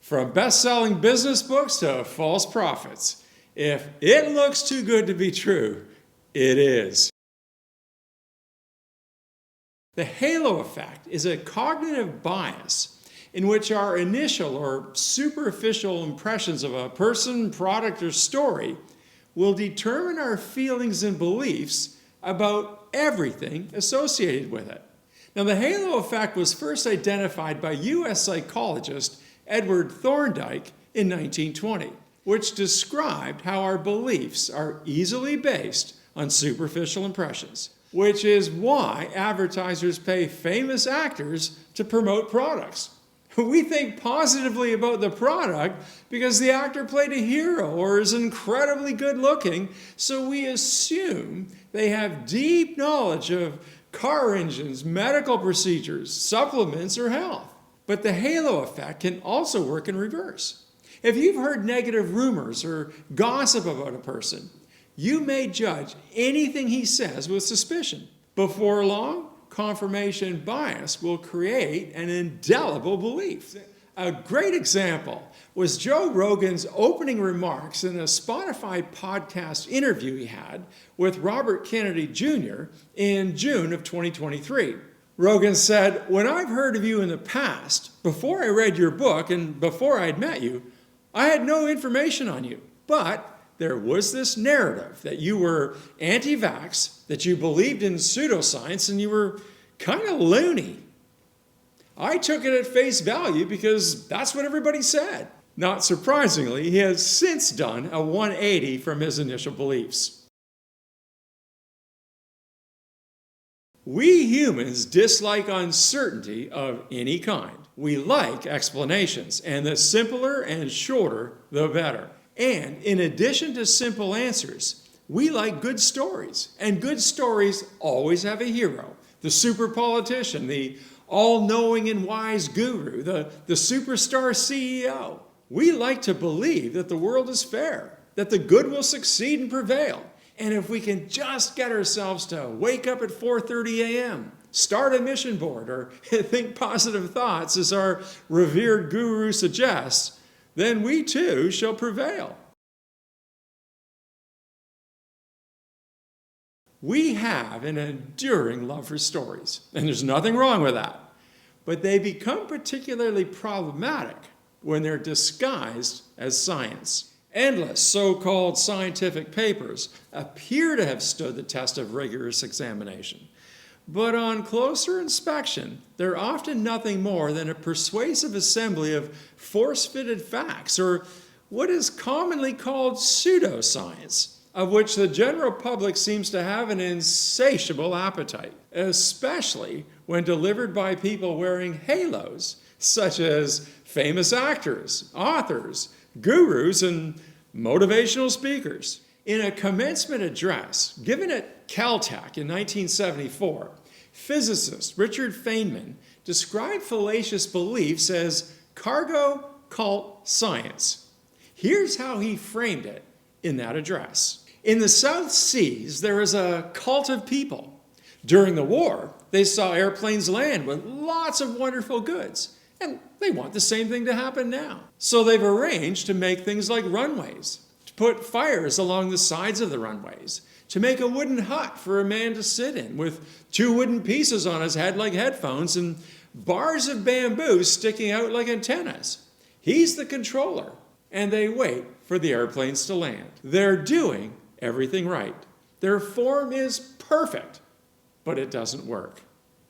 From best-selling business books to false prophets. If it looks too good to be true, it is. The halo effect is a cognitive bias in which our initial or superficial impressions of a person, product, or story will determine our feelings and beliefs about everything associated with it. Now, the halo effect was first identified by U.S. psychologist Edward Thorndike in 1920, which described how our beliefs are easily based on superficial impressions, which is why advertisers pay famous actors to promote products. We think positively about the product because the actor played a hero or is incredibly good looking, so we assume they have deep knowledge of car engines, medical procedures, supplements, or health. But the halo effect can also work in reverse. If you've heard negative rumors or gossip about a person, you may judge anything he says with suspicion. Before long, confirmation bias will create an indelible belief. A great example was Joe Rogan's opening remarks in a Spotify podcast interview he had with Robert Kennedy Jr. in June of 2023. Rogan said, "When I've heard of you in the past, before I read your book and before I'd met you, I had no information on you. But there was this narrative that you were anti-vax, that you believed in pseudoscience, and you were kind of loony. I took it at face value because that's what everybody said." Not surprisingly, he has since done a 180 from his initial beliefs. We humans dislike uncertainty of any kind. We like explanations, and the simpler and shorter, the better. And in addition to simple answers, we like good stories, and good stories always have a hero. The super politician, the all-knowing and wise guru, the superstar CEO. We like to believe that the world is fair, that the good will succeed and prevail. And if we can just get ourselves to wake up at 4:30 a.m., start a mission board, or think positive thoughts as our revered guru suggests, then we too shall prevail. We have an enduring love for stories, and there's nothing wrong with that. But they become particularly problematic when they're disguised as science. Endless so-called scientific papers appear to have stood the test of rigorous examination. But on closer inspection, they're often nothing more than a persuasive assembly of force-fitted facts, or what is commonly called pseudoscience, of which the general public seems to have an insatiable appetite, especially when delivered by people wearing halos, such as famous actors, authors, gurus, and motivational speakers. In a commencement address given at Caltech in 1974, physicist Richard Feynman described fallacious beliefs as cargo cult science. Here's how he framed it in that address. In the South Seas, there is a cult of people. During the war, they saw airplanes land with lots of wonderful goods. And they want the same thing to happen now. So they've arranged to make things like runways, to put fires along the sides of the runways, to make a wooden hut for a man to sit in with 2 wooden pieces on his head like headphones and bars of bamboo sticking out like antennas. He's the controller, and they wait for the airplanes to land. They're doing everything right. Their form is perfect, but it doesn't work.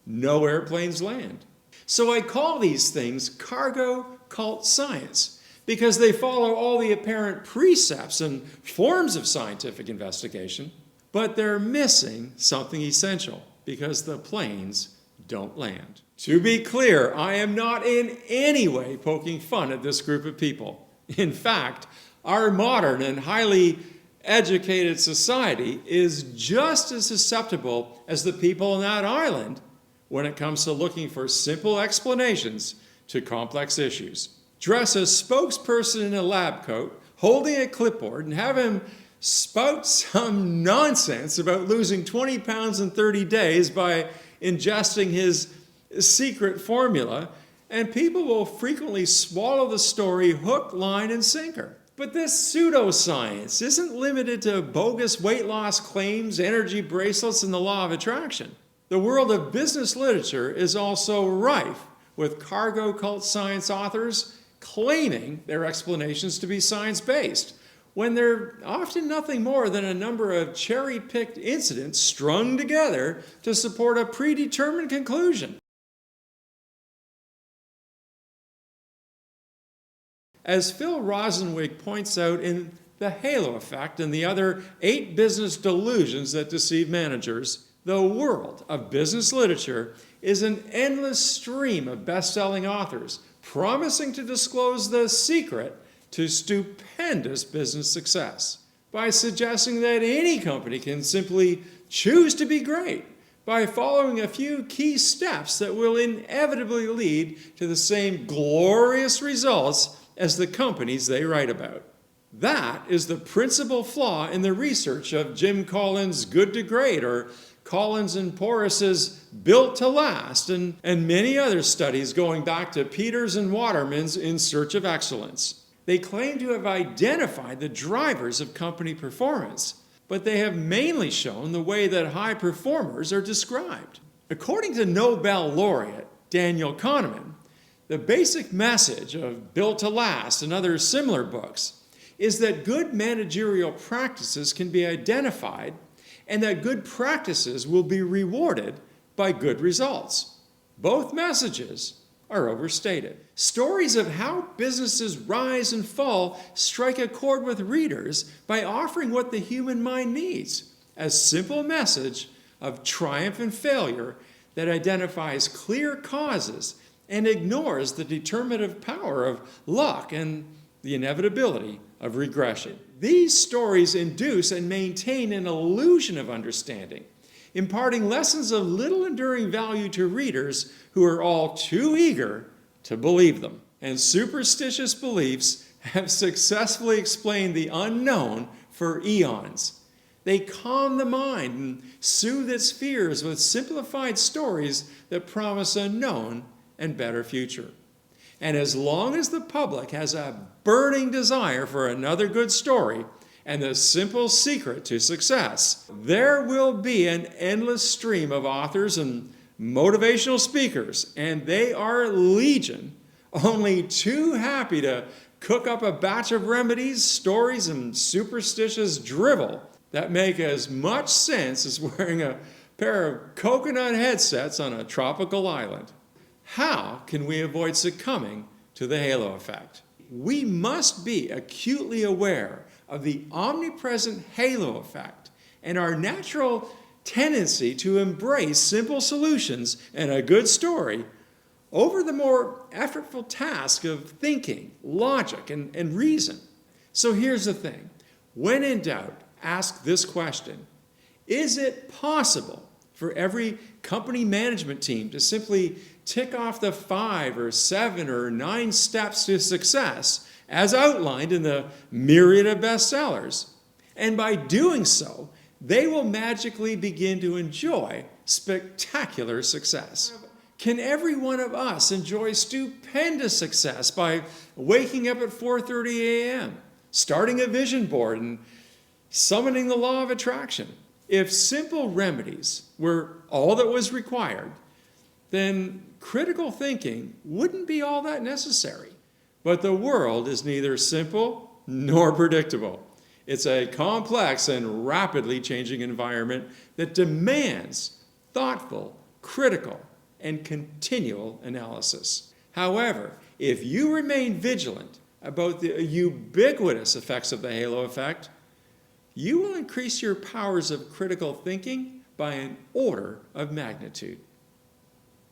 No airplanes land. So I call these things cargo cult science because they follow all the apparent precepts and forms of scientific investigation, but they're missing something essential because the planes don't land. To be clear, I am not in any way poking fun at this group of people. In fact, our modern and highly educated society is just as susceptible as the people on that island when it comes to looking for simple explanations to complex issues. Dress a spokesperson in a lab coat, holding a clipboard, and have him spout some nonsense about losing 20 pounds in 30 days by ingesting his secret formula, and people will frequently swallow the story hook, line, and sinker. But this pseudoscience isn't limited to bogus weight loss claims, energy bracelets, and the law of attraction. The world of business literature is also rife with cargo cult science authors claiming their explanations to be science-based, when they're often nothing more than a number of cherry-picked incidents strung together to support a predetermined conclusion. As Phil Rosenwig points out in The Halo Effect and the other 8 business delusions that deceive managers, the world of business literature is an endless stream of best-selling authors promising to disclose the secret to stupendous business success by suggesting that any company can simply choose to be great by following a few key steps that will inevitably lead to the same glorious results as the companies they write about. That is the principal flaw in the research of Jim Collins' Good to Great, or Collins and Porras's Built to Last, and many other studies going back to Peters and Waterman's In Search of Excellence. They claim to have identified the drivers of company performance, but they have mainly shown the way that high performers are described. According to Nobel laureate Daniel Kahneman, the basic message of Built to Last and other similar books is that good managerial practices can be identified and that good practices will be rewarded by good results. Both messages are overstated. Stories of how businesses rise and fall strike a chord with readers by offering what the human mind needs: a simple message of triumph and failure that identifies clear causes and ignores the determinative power of luck and the inevitability of regression. These stories induce and maintain an illusion of understanding, imparting lessons of little enduring value to readers who are all too eager to believe them. And superstitious beliefs have successfully explained the unknown for eons. They calm the mind and soothe its fears with simplified stories that promise a known and better future. And as long as the public has a burning desire for another good story and the simple secret to success, there will be an endless stream of authors and motivational speakers, and they are legion, only too happy to cook up a batch of remedies, stories, and superstitious drivel that make as much sense as wearing a pair of coconut headsets on a tropical island. How can we avoid succumbing to the halo effect? We must be acutely aware of the omnipresent halo effect and our natural tendency to embrace simple solutions and a good story over the more effortful task of thinking, logic, and reason. So here's the thing. When in doubt, ask this question: is it possible for every company management team to simply tick off the 5 or 7 or 9 steps to success as outlined in the myriad of bestsellers? And by doing so, they will magically begin to enjoy spectacular success. Can every one of us enjoy stupendous success by waking up at 4:30 a.m., starting a vision board, and summoning the law of attraction? If simple remedies were all that was required, then critical thinking wouldn't be all that necessary. But the world is neither simple nor predictable. It's a complex and rapidly changing environment that demands thoughtful, critical, and continual analysis. However, if you remain vigilant about the ubiquitous effects of the halo effect, you will increase your powers of critical thinking by an order of magnitude.